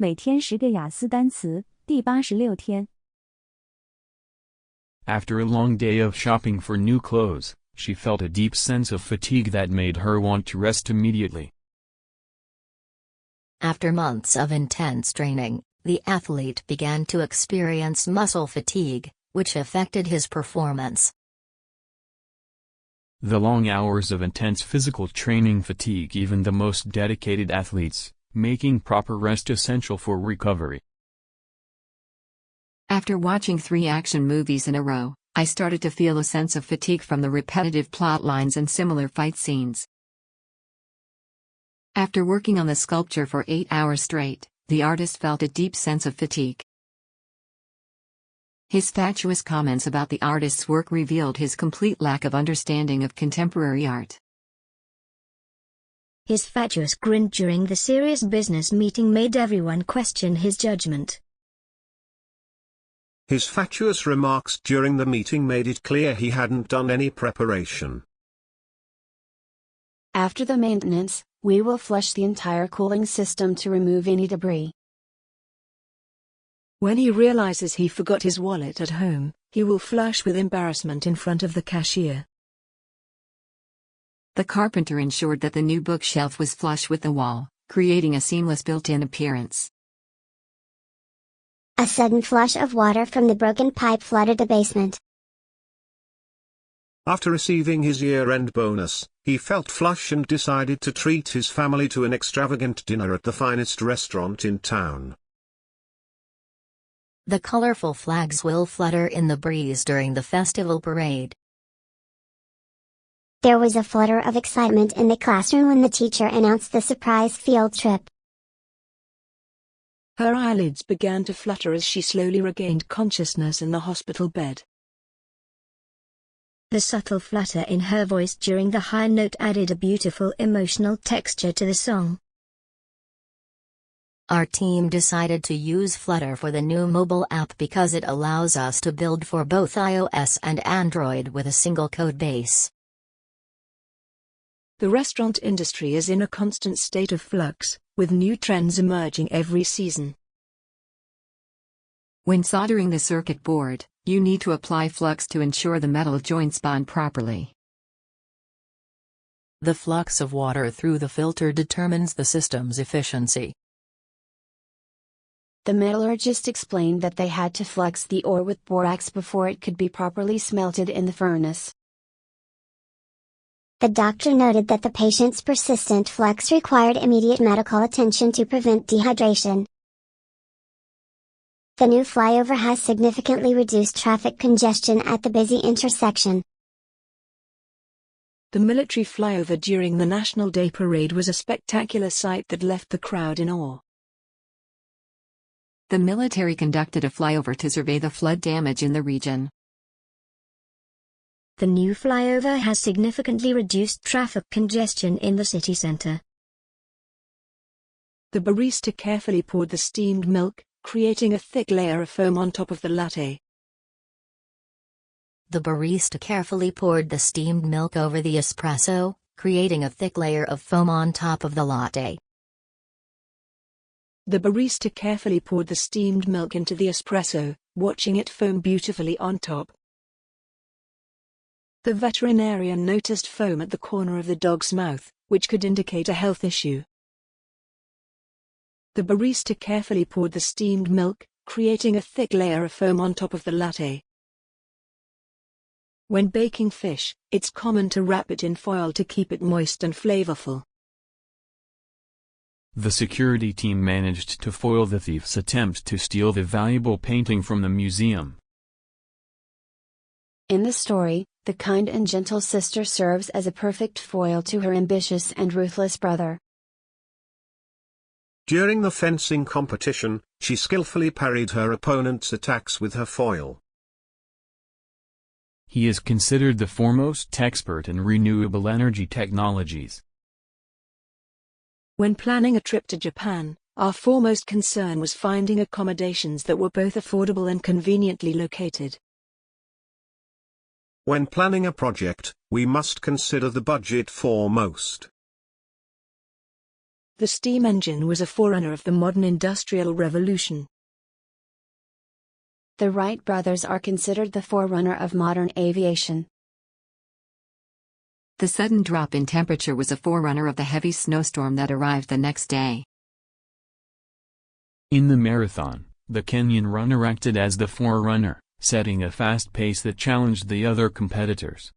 每天10个雅思单词，第86天。 After a long day of shopping for new clothes, she felt a deep sense of fatigue that made her want to rest immediately. After months of intense training, the athlete began to experience muscle fatigue, which affected his performance. The long hours of intense physical training fatigue even the most dedicated athletes, making proper rest essential for recovery. After watching 3 action movies in a row, I started to feel a sense of fatigue from the repetitive plot lines and similar fight scenes. After working on the sculpture for 8 hours straight, the artist felt a deep sense of fatigue. His fatuous comments about the artist's work revealed his complete lack of understanding of contemporary art. His fatuous grin during the serious business meeting made everyone question his judgment. His fatuous remarks during the meeting made it clear he hadn't done any preparation. After the maintenance, we will flush the entire cooling system to remove any debris. When he realizes he forgot his wallet at home, he will flush with embarrassment in front of the cashier. The carpenter ensured that the new bookshelf was flush with the wall, creating a seamless built-in appearance. A sudden flush of water from the broken pipe flooded the basement. After receiving his year-end bonus, he felt flush and decided to treat his family to an extravagant dinner at the finest restaurant in town. The colorful flags will flutter in the breeze during the festival parade. There was a flutter of excitement in the classroom when the teacher announced the surprise field trip. Her eyelids began to flutter as she slowly regained consciousness in the hospital bed. The subtle flutter in her voice during the high note added a beautiful emotional texture to the song. Our team decided to use Flutter for the new mobile app because it allows us to build for both iOS and Android with a single code base. The restaurant industry is in a constant state of flux, with new trends emerging every season. When soldering the circuit board, you need to apply flux to ensure the metal joints bond properly. The flux of water through the filter determines the system's efficiency. The metallurgist explained that they had to flux the ore with borax before it could be properly smelted in the furnace. The doctor noted that the patient's persistent flux required immediate medical attention to prevent dehydration. The new flyover has significantly reduced traffic congestion at the busy intersection. The military flyover during the National Day Parade was a spectacular sight that left the crowd in awe. The military conducted a flyover to survey the flood damage in the region. The new flyover has significantly reduced traffic congestion in the city center. The barista carefully poured the steamed milk, creating a thick layer of foam on top of the latte. The barista carefully poured the steamed milk over the espresso, creating a thick layer of foam on top of the latte. The barista carefully poured the steamed milk into the espresso, watching it foam beautifully on top. The veterinarian noticed foam at the corner of the dog's mouth, which could indicate a health issue. The barista carefully poured the steamed milk, creating a thick layer of foam on top of the latte. When baking fish, it's common to wrap it in foil to keep it moist and flavorful. The security team managed to foil the thief's attempt to steal the valuable painting from the museum. In the story, the kind and gentle sister serves as a perfect foil to her ambitious and ruthless brother. During the fencing competition, she skillfully parried her opponent's attacks with her foil. He is considered the foremost expert in renewable energy technologies. When planning a trip to Japan, our foremost concern was finding accommodations that were both affordable and conveniently located. When planning a project, we must consider the budget foremost. The steam engine was a forerunner of the modern industrial revolution. The Wright brothers are considered the forerunner of modern aviation. The sudden drop in temperature was a forerunner of the heavy snowstorm that arrived the next day. In the marathon, the Kenyan runner acted as the forerunner, setting a fast pace that challenged the other competitors.